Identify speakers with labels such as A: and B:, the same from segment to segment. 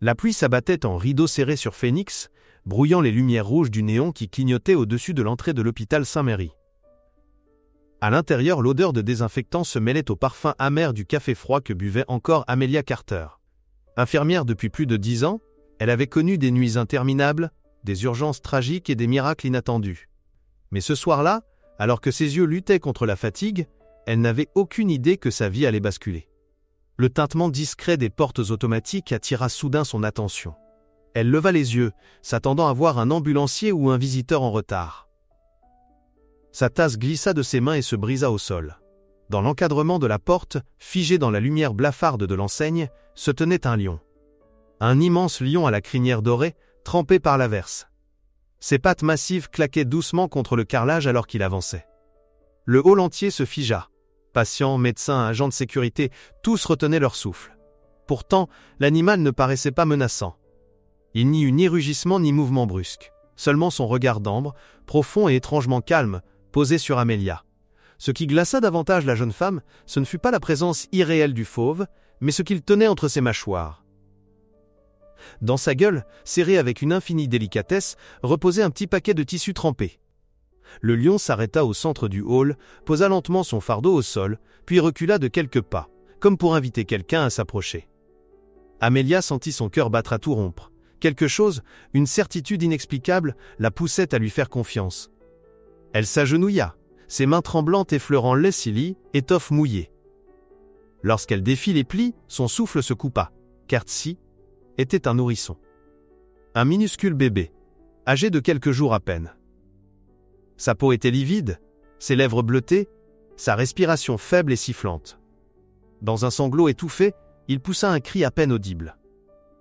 A: La pluie s'abattait en rideau serré sur Phoenix, brouillant les lumières rouges du néon qui clignotaient au-dessus de l'entrée de l'hôpital Saint-Mary. À l'intérieur, l'odeur de désinfectant se mêlait au parfum amer du café froid que buvait encore Amelia Carter. Infirmière depuis plus de 10 ans, elle avait connu des nuits interminables, des urgences tragiques et des miracles inattendus. Mais ce soir-là, alors que ses yeux luttaient contre la fatigue, elle n'avait aucune idée que sa vie allait basculer. Le tintement discret des portes automatiques attira soudain son attention. Elle leva les yeux, s'attendant à voir un ambulancier ou un visiteur en retard. Sa tasse glissa de ses mains et se brisa au sol. Dans l'encadrement de la porte, figé dans la lumière blafarde de l'enseigne, se tenait un lion. Un immense lion à la crinière dorée, trempé par l'averse. Ses pattes massives claquaient doucement contre le carrelage alors qu'il avançait. Le hall entier se figea. Patients, médecins, agents de sécurité, tous retenaient leur souffle. Pourtant, l'animal ne paraissait pas menaçant. Il n'y eut ni rugissement ni mouvement brusque. Seulement son regard d'ambre, profond et étrangement calme, posé sur Amelia. Ce qui glaça davantage la jeune femme, ce ne fut pas la présence irréelle du fauve, mais ce qu'il tenait entre ses mâchoires. Dans sa gueule, serrée avec une infinie délicatesse, reposait un petit paquet de tissu trempé. Le lion s'arrêta au centre du hall, posa lentement son fardeau au sol, puis recula de quelques pas, comme pour inviter quelqu'un à s'approcher. Amelia sentit son cœur battre à tout rompre. Quelque chose, une certitude inexplicable, la poussait à lui faire confiance. Elle s'agenouilla, ses mains tremblantes effleurant l'essilie, étoffe mouillée. Lorsqu'elle défit les plis, son souffle se coupa. Kertsi était un nourrisson. Un minuscule bébé, âgé de quelques jours à peine. Sa peau était livide, ses lèvres bleutées, sa respiration faible et sifflante. Dans un sanglot étouffé, il poussa un cri à peine audible.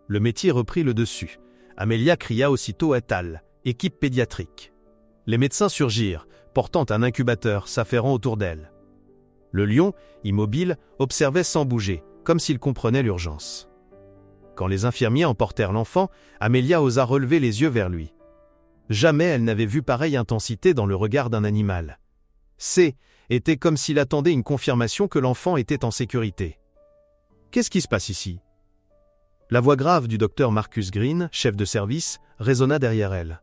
A: Le métier reprit le dessus. Amelia cria aussitôt à Tal, équipe pédiatrique. Les médecins surgirent, portant un incubateur s'affairant autour d'elle. Le lion, immobile, observait sans bouger, comme s'il comprenait l'urgence. Quand les infirmiers emportèrent l'enfant, Amelia osa relever les yeux vers lui. Jamais elle n'avait vu pareille intensité dans le regard d'un animal. C était comme s'il attendait une confirmation que l'enfant était en sécurité. « Qu'est-ce qui se passe ici ?» La voix grave du docteur Marcus Green, chef de service, résonna derrière elle.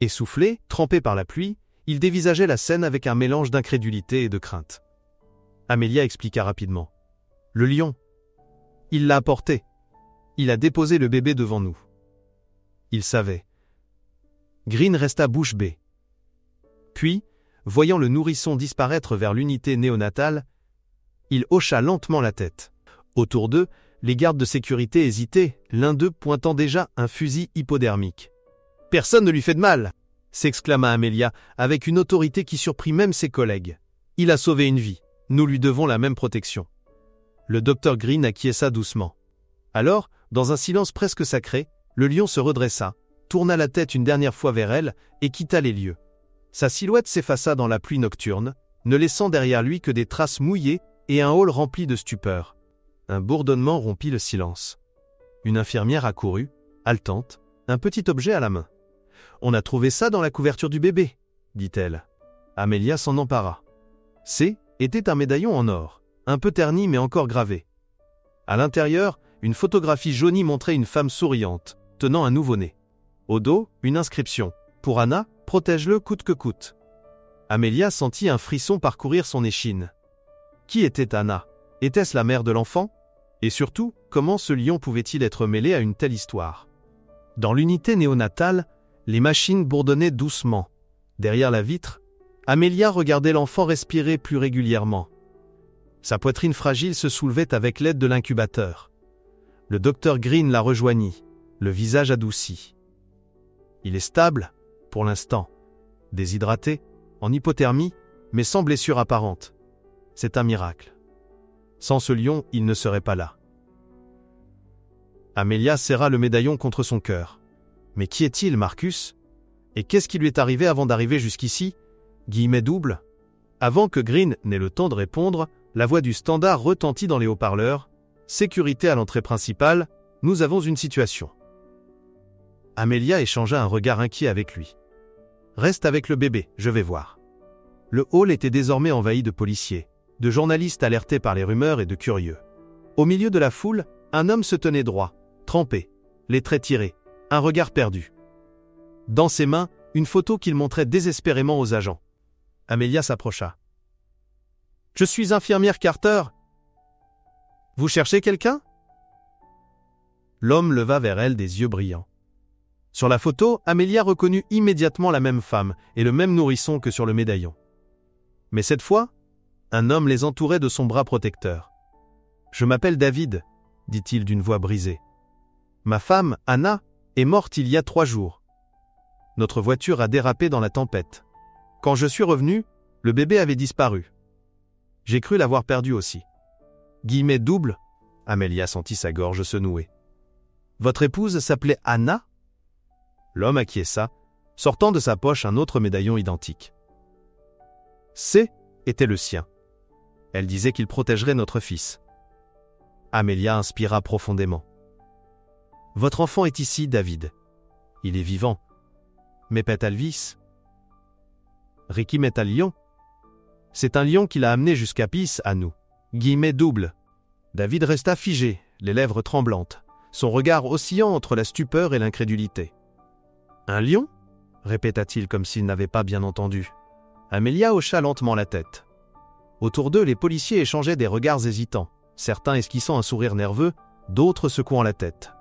A: Essoufflé, trempé par la pluie, il dévisageait la scène avec un mélange d'incrédulité et de crainte. Amelia expliqua rapidement. « Le lion. Il l'a apporté. Il a déposé le bébé devant nous. » Il savait. Green resta bouche bée. Puis, voyant le nourrisson disparaître vers l'unité néonatale, il hocha lentement la tête. Autour d'eux, les gardes de sécurité hésitaient, l'un d'eux pointant déjà un fusil hypodermique. « Personne ne lui fait de mal !» s'exclama Amelia, avec une autorité qui surprit même ses collègues. « Il a sauvé une vie. Nous lui devons la même protection. » Le docteur Green acquiesça doucement. Alors, dans un silence presque sacré, le lion se redressa, tourna la tête une dernière fois vers elle et quitta les lieux. Sa silhouette s'effaça dans la pluie nocturne, ne laissant derrière lui que des traces mouillées et un hall rempli de stupeur. Un bourdonnement rompit le silence. Une infirmière accourut, haletante, un petit objet à la main. « On a trouvé ça dans la couverture du bébé », dit-elle. Amelia s'en empara. C était un médaillon en or, un peu terni mais encore gravé. À l'intérieur, une photographie jaunie montrait une femme souriante, tenant un nouveau-né. Au dos, une inscription. « Pour Anna, protège-le coûte que coûte. » Amelia sentit un frisson parcourir son échine. Qui était Anna? Était-ce la mère de l'enfant? Et surtout, comment ce lion pouvait-il être mêlé à une telle histoire? Dans l'unité néonatale, les machines bourdonnaient doucement. Derrière la vitre, Amelia regardait l'enfant respirer plus régulièrement. Sa poitrine fragile se soulevait avec l'aide de l'incubateur. Le docteur Green la rejoignit, le visage adouci. Il est stable, pour l'instant. Déshydraté, en hypothermie, mais sans blessure apparente. C'est un miracle. Sans ce lion, il ne serait pas là. Amelia serra le médaillon contre son cœur. Mais qui est-il, Marcus? Et qu'est-ce qui lui est arrivé avant d'arriver jusqu'ici? Guillemets double. Avant que Green n'ait le temps de répondre, la voix du standard retentit dans les haut-parleurs. Sécurité à l'entrée principale, nous avons une situation. Amelia échangea un regard inquiet avec lui. Reste avec le bébé, je vais voir. Le hall était désormais envahi de policiers, de journalistes alertés par les rumeurs et de curieux. Au milieu de la foule, un homme se tenait droit, trempé, les traits tirés, un regard perdu. Dans ses mains, une photo qu'il montrait désespérément aux agents. Amelia s'approcha. « Je suis infirmière Carter. Vous cherchez quelqu'un ?» L'homme leva vers elle des yeux brillants. Sur la photo, Amelia reconnut immédiatement la même femme et le même nourrisson que sur le médaillon. Mais cette fois, un homme les entourait de son bras protecteur. « Je m'appelle David, » dit-il d'une voix brisée. « Ma femme, Anna, est morte il y a 3 jours. Notre voiture a dérapé dans la tempête. Quand je suis revenu, le bébé avait disparu. J'ai cru l'avoir perdu aussi. » Guillemets double, Amelia sentit sa gorge se nouer. « Votre épouse s'appelait Anna ?» L'homme acquiesça, sortant de sa poche un autre médaillon identique. C était le sien. Elle disait qu'il protégerait notre fils. Amelia inspira profondément. « Votre enfant est ici, David. Il est vivant. Mais Petalvis. Ricky met un lion. C'est un lion qui l'a amené jusqu'à Peace à nous. » Guillemets double. David resta figé, les lèvres tremblantes, son regard oscillant entre la stupeur et l'incrédulité. « Un lion ?» répéta-t-il comme s'il n'avait pas bien entendu. Amelia hocha lentement la tête. Autour d'eux, les policiers échangeaient des regards hésitants, certains esquissant un sourire nerveux, d'autres secouant la tête.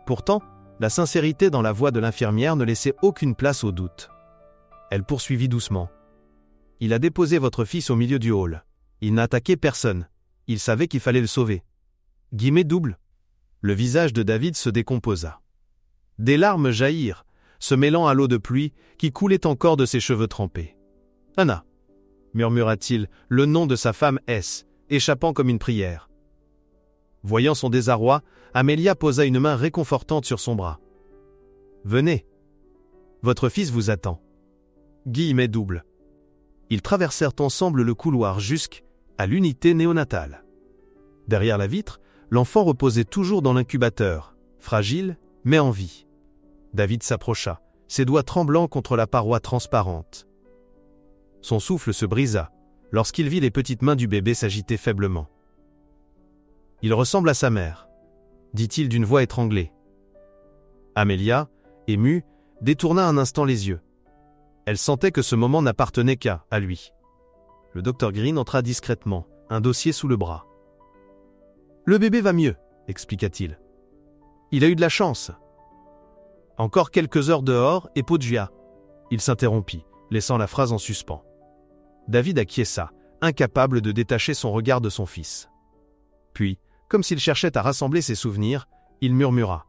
A: Pourtant, la sincérité dans la voix de l'infirmière ne laissait aucune place au doute. Elle poursuivit doucement. « Il a déposé votre fils au milieu du hall. Il n'a attaqué personne. Il savait qu'il fallait le sauver. » Guillemets double. Le visage de David se décomposa. Des larmes jaillirent, se mêlant à l'eau de pluie qui coulait encore de ses cheveux trempés. « Anna » murmura-t-il, le nom de sa femme S, échappant comme une prière. Voyant son désarroi, Amelia posa une main réconfortante sur son bras. « Venez. Votre fils vous attend. » Guillemets double. Ils traversèrent ensemble le couloir jusqu'à l'unité néonatale. Derrière la vitre, l'enfant reposait toujours dans l'incubateur, fragile, mais en vie. David s'approcha, ses doigts tremblants contre la paroi transparente. Son souffle se brisa, lorsqu'il vit les petites mains du bébé s'agiter faiblement. « Il ressemble à sa mère », dit-il d'une voix étranglée. Amelia, émue, détourna un instant les yeux. Elle sentait que ce moment n'appartenait qu'à lui. Le docteur Green entra discrètement, un dossier sous le bras. « Le bébé va mieux, » expliqua-t-il. « Il a eu de la chance. » Encore quelques heures dehors et Poggia. Il s'interrompit, laissant la phrase en suspens. David acquiesça, incapable de détacher son regard de son fils. Puis, comme s'il cherchait à rassembler ses souvenirs, il murmura.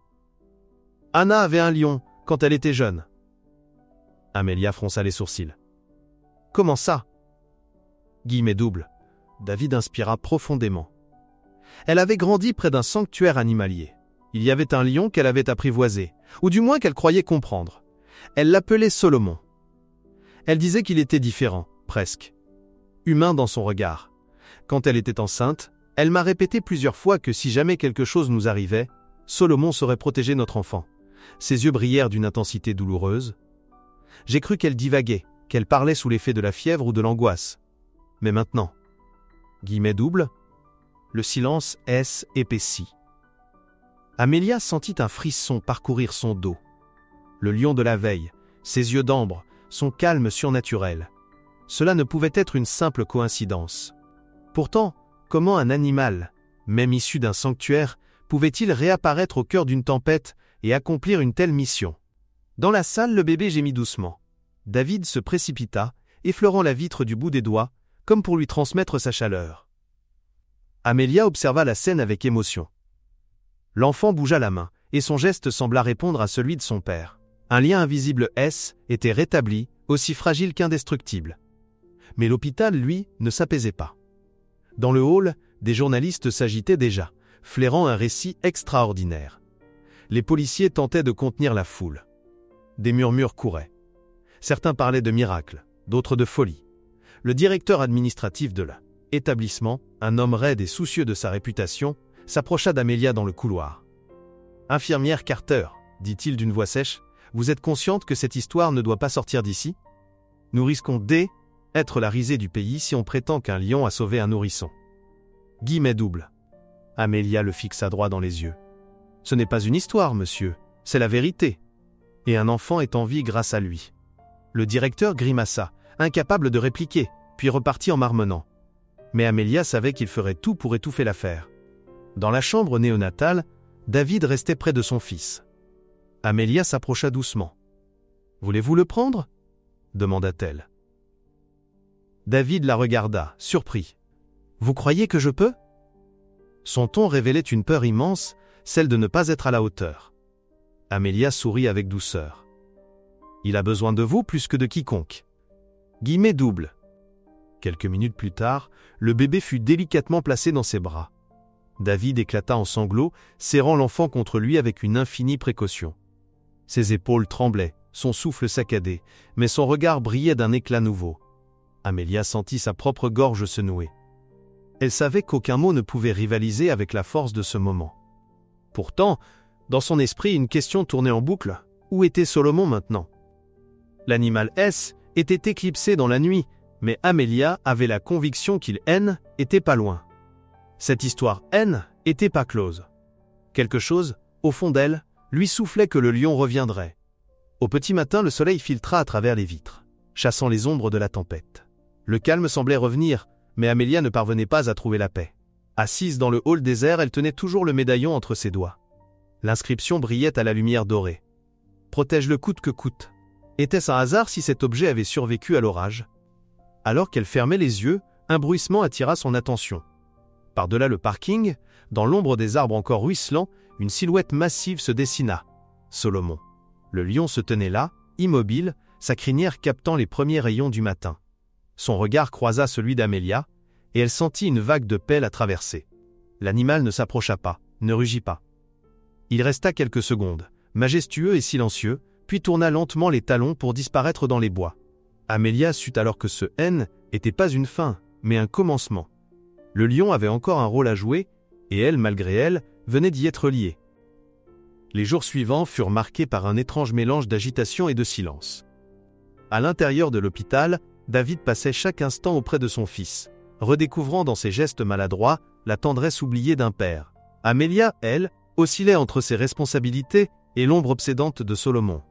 A: « Anna avait un lion quand elle était jeune. » Amelia fronça les sourcils. « Comment ça ?» Guillemets double. David inspira profondément. Elle avait grandi près d'un sanctuaire animalier. Il y avait un lion qu'elle avait apprivoisé, ou du moins qu'elle croyait comprendre. Elle l'appelait Solomon. Elle disait qu'il était différent, presque. Humain dans son regard. Quand elle était enceinte, elle m'a répété plusieurs fois que si jamais quelque chose nous arrivait, Solomon saurait protéger notre enfant. Ses yeux brillèrent d'une intensité douloureuse. J'ai cru qu'elle divaguait, qu'elle parlait sous l'effet de la fièvre ou de l'angoisse. Mais maintenant, guillemets double, le silence épaissit. Amelia sentit un frisson parcourir son dos. Le lion de la veille, ses yeux d'ambre, son calme surnaturel. Cela ne pouvait être une simple coïncidence. Pourtant, comment un animal, même issu d'un sanctuaire, pouvait-il réapparaître au cœur d'une tempête et accomplir une telle mission? Dans la salle, le bébé gémit doucement. David se précipita, effleurant la vitre du bout des doigts, comme pour lui transmettre sa chaleur. Amelia observa la scène avec émotion. L'enfant bougea la main, et son geste sembla répondre à celui de son père. Un lien invisible était rétabli, aussi fragile qu'indestructible. Mais l'hôpital, lui, ne s'apaisait pas. Dans le hall, des journalistes s'agitaient déjà, flairant un récit extraordinaire. Les policiers tentaient de contenir la foule. Des murmures couraient. Certains parlaient de miracle, d'autres de folie. Le directeur administratif de l'établissement, un homme raide et soucieux de sa réputation, s'approcha d'Amelia dans le couloir. « Infirmière Carter, » dit-il d'une voix sèche, « vous êtes consciente que cette histoire ne doit pas sortir d'ici ? Nous risquons d'être la risée du pays si on prétend qu'un lion a sauvé un nourrisson. » Guillemets double. Amelia le fixa droit dans les yeux. Ce n'est pas une histoire, monsieur, c'est la vérité. Et un enfant est en vie grâce à lui. Le directeur grimaça, incapable de répliquer, puis repartit en marmonnant. Mais Amelia savait qu'il ferait tout pour étouffer l'affaire. Dans la chambre néonatale, David restait près de son fils. Amelia s'approcha doucement. « Voulez-vous le prendre ?» demanda-t-elle. David la regarda, surpris. « Vous croyez que je peux ?» Son ton révélait une peur immense, celle de ne pas être à la hauteur. Amelia sourit avec douceur. « Il a besoin de vous plus que de quiconque. » Guillemets double. Quelques minutes plus tard, le bébé fut délicatement placé dans ses bras. David éclata en sanglots, serrant l'enfant contre lui avec une infinie précaution. Ses épaules tremblaient, son souffle saccadé, mais son regard brillait d'un éclat nouveau. Amelia sentit sa propre gorge se nouer. Elle savait qu'aucun mot ne pouvait rivaliser avec la force de ce moment. Pourtant, dans son esprit, une question tournait en boucle. Où était Solomon maintenant ? L'animal S était éclipsé dans la nuit, mais Amelia avait la conviction qu'il N était pas loin. Cette histoire N était pas close. Quelque chose, au fond d'elle, lui soufflait que le lion reviendrait. Au petit matin, le soleil filtra à travers les vitres, chassant les ombres de la tempête. Le calme semblait revenir, mais Amelia ne parvenait pas à trouver la paix. Assise dans le hall désert, elle tenait toujours le médaillon entre ses doigts. L'inscription brillait à la lumière dorée. « Protège-le coûte que coûte ». Était-ce un hasard si cet objet avait survécu à l'orage ? Alors qu'elle fermait les yeux, un bruissement attira son attention. Par-delà le parking, dans l'ombre des arbres encore ruisselants, une silhouette massive se dessina. Solomon. Le lion se tenait là, immobile, sa crinière captant les premiers rayons du matin. Son regard croisa celui d'Amelia, et elle sentit une vague de paix la traverser. L'animal ne s'approcha pas, ne rugit pas. Il resta quelques secondes, majestueux et silencieux, puis tourna lentement les talons pour disparaître dans les bois. Amelia sut alors que ce N n'était pas une fin, mais un commencement. Le lion avait encore un rôle à jouer, et elle, malgré elle, venait d'y être liée. Les jours suivants furent marqués par un étrange mélange d'agitation et de silence. À l'intérieur de l'hôpital, David passait chaque instant auprès de son fils, redécouvrant dans ses gestes maladroits la tendresse oubliée d'un père. Amelia, elle, oscillait entre ses responsabilités et l'ombre obsédante de Solomon.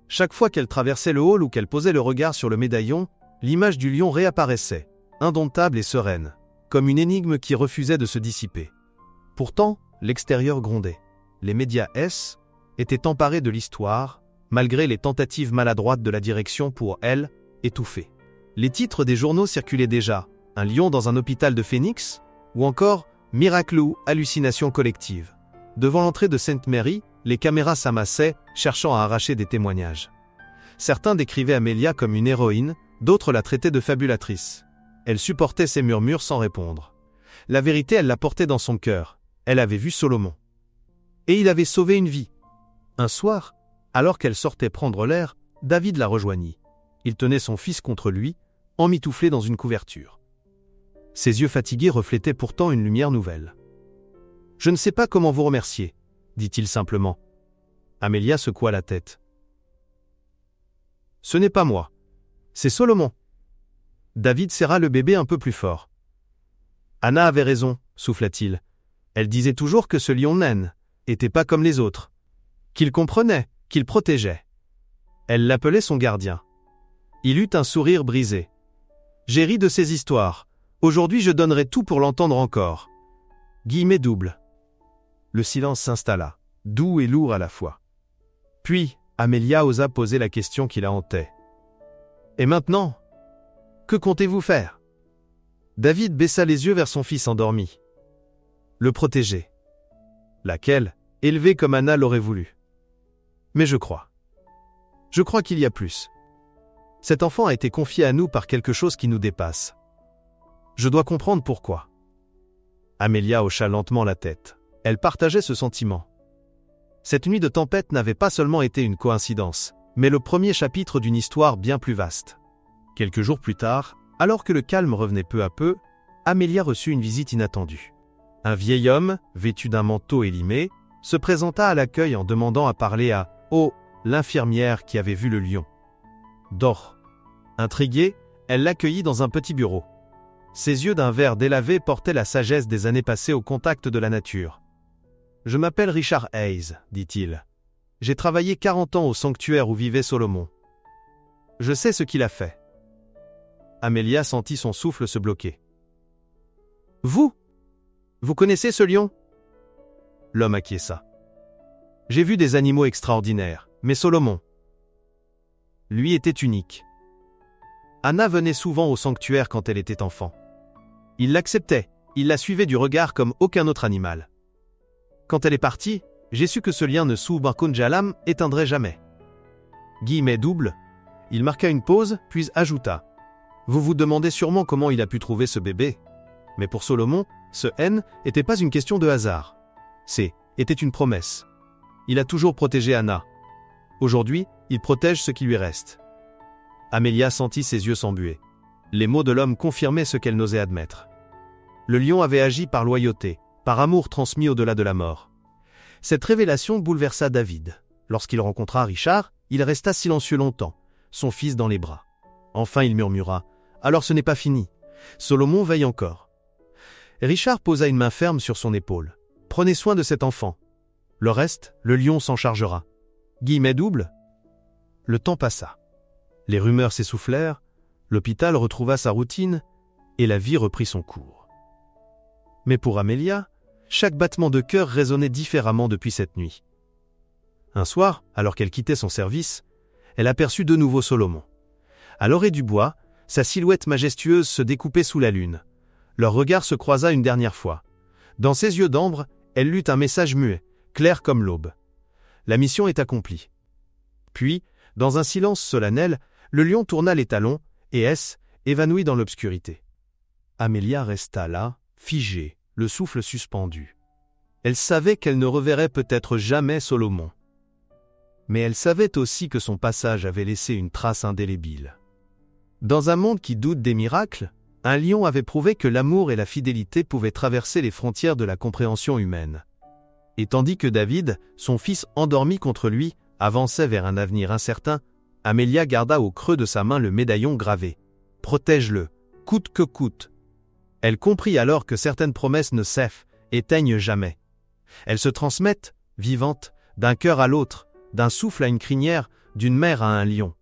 A: Chaque fois qu'elle traversait le hall ou qu'elle posait le regard sur le médaillon, l'image du lion réapparaissait, indomptable et sereine, comme une énigme qui refusait de se dissiper. Pourtant, l'extérieur grondait. Les médias S étaient emparés de l'histoire, malgré les tentatives maladroites de la direction pour, elle, étouffer. Les titres des journaux circulaient déjà, un lion dans un hôpital de Phoenix, ou encore miracle ou hallucination collective. Devant l'entrée de Sainte Mary, les caméras s'amassaient, cherchant à arracher des témoignages. Certains décrivaient Amelia comme une héroïne, d'autres la traitaient de fabulatrice. Elle supportait ces murmures sans répondre. La vérité, elle la portait dans son cœur. Elle avait vu Solomon. Et il avait sauvé une vie. Un soir, alors qu'elle sortait prendre l'air, David la rejoignit. Il tenait son fils contre lui, emmitouflé dans une couverture. Ses yeux fatigués reflétaient pourtant une lumière nouvelle. « Je ne sais pas comment vous remercier », dit-il simplement. Amelia secoua la tête. « Ce n'est pas moi. C'est Solomon. » David serra le bébé un peu plus fort. « Anna avait raison, souffla-t-il. Elle disait toujours que ce lion naine était pas comme les autres. Qu'il comprenait, qu'il protégeait. Elle l'appelait son gardien. Il eut un sourire brisé. J'ai ri de ces histoires. Aujourd'hui je donnerai tout pour l'entendre encore. Guillemets double. Le silence s'installa, doux et lourd à la fois. Puis, Amelia osa poser la question qui la hantait. Et maintenant ? Que comptez-vous faire ? David baissa les yeux vers son fils endormi. Le protéger. Laquelle, élevée comme Anna l'aurait voulu. Mais je crois qu'il y a plus. Cet enfant a été confié à nous par quelque chose qui nous dépasse. Je dois comprendre pourquoi. Amelia hocha lentement la tête. Elle partageait ce sentiment. Cette nuit de tempête n'avait pas seulement été une coïncidence, mais le premier chapitre d'une histoire bien plus vaste. Quelques jours plus tard, alors que le calme revenait peu à peu, Amelia reçut une visite inattendue. Un vieil homme, vêtu d'un manteau élimé, se présenta à l'accueil en demandant à parler à « Oh !» l'infirmière qui avait vu le lion. Dor. Intriguée, elle l'accueillit dans un petit bureau. Ses yeux d'un vert délavé portaient la sagesse des années passées au contact de la nature. Je m'appelle Richard Hayes, dit-il. J'ai travaillé 40 ans au sanctuaire où vivait Salomon. Je sais ce qu'il a fait. Amelia sentit son souffle se bloquer. Vous connaissez ce lion? L'homme acquiesça. J'ai vu des animaux extraordinaires, mais Salomon, lui, était unique. Anna venait souvent au sanctuaire quand elle était enfant. Il l'acceptait, il la suivait du regard comme aucun autre animal. Quand elle est partie, j'ai su que ce lien ne Subhakunjalam éteindrait jamais. Guillemets double, il marqua une pause, puis ajouta. Vous vous demandez sûrement comment il a pu trouver ce bébé. Mais pour Salomon, ce N n'était pas une question de hasard. Était une promesse. Il a toujours protégé Anna. Aujourd'hui, il protège ce qui lui reste. Amelia sentit ses yeux s'embuer. Les mots de l'homme confirmaient ce qu'elle n'osait admettre. Le lion avait agi par loyauté, par amour transmis au-delà de la mort. Cette révélation bouleversa David. Lorsqu'il rencontra Richard, il resta silencieux longtemps, son fils dans les bras. Enfin il murmura « Alors ce n'est pas fini. Salomon veille encore. » Richard posa une main ferme sur son épaule. « Prenez soin de cet enfant. Le reste, le lion s'en chargera. » Guillemets double. Le temps passa. Les rumeurs s'essoufflèrent, l'hôpital retrouva sa routine et la vie reprit son cours. Mais pour Amelia, chaque battement de cœur résonnait différemment depuis cette nuit. Un soir, alors qu'elle quittait son service, elle aperçut de nouveau Salomon. À l'orée du bois, sa silhouette majestueuse se découpait sous la lune. Leur regard se croisa une dernière fois. Dans ses yeux d'ambre, elle lut un message muet, clair comme l'aube. La mission est accomplie. Puis, dans un silence solennel, le lion tourna les talons, et évanoui dans l'obscurité. Amelia resta là, figée, le souffle suspendu. Elle savait qu'elle ne reverrait peut-être jamais Salomon. Mais elle savait aussi que son passage avait laissé une trace indélébile. Dans un monde qui doute des miracles, un lion avait prouvé que l'amour et la fidélité pouvaient traverser les frontières de la compréhension humaine. Et tandis que David, son fils endormi contre lui, avançait vers un avenir incertain, Amelia garda au creux de sa main le médaillon gravé. « Protège-le, coûte que coûte. » Elle comprit alors que certaines promesses ne s'éteignent jamais. Elles se transmettent, vivantes, d'un cœur à l'autre, d'un souffle à une crinière, d'une mère à un lion.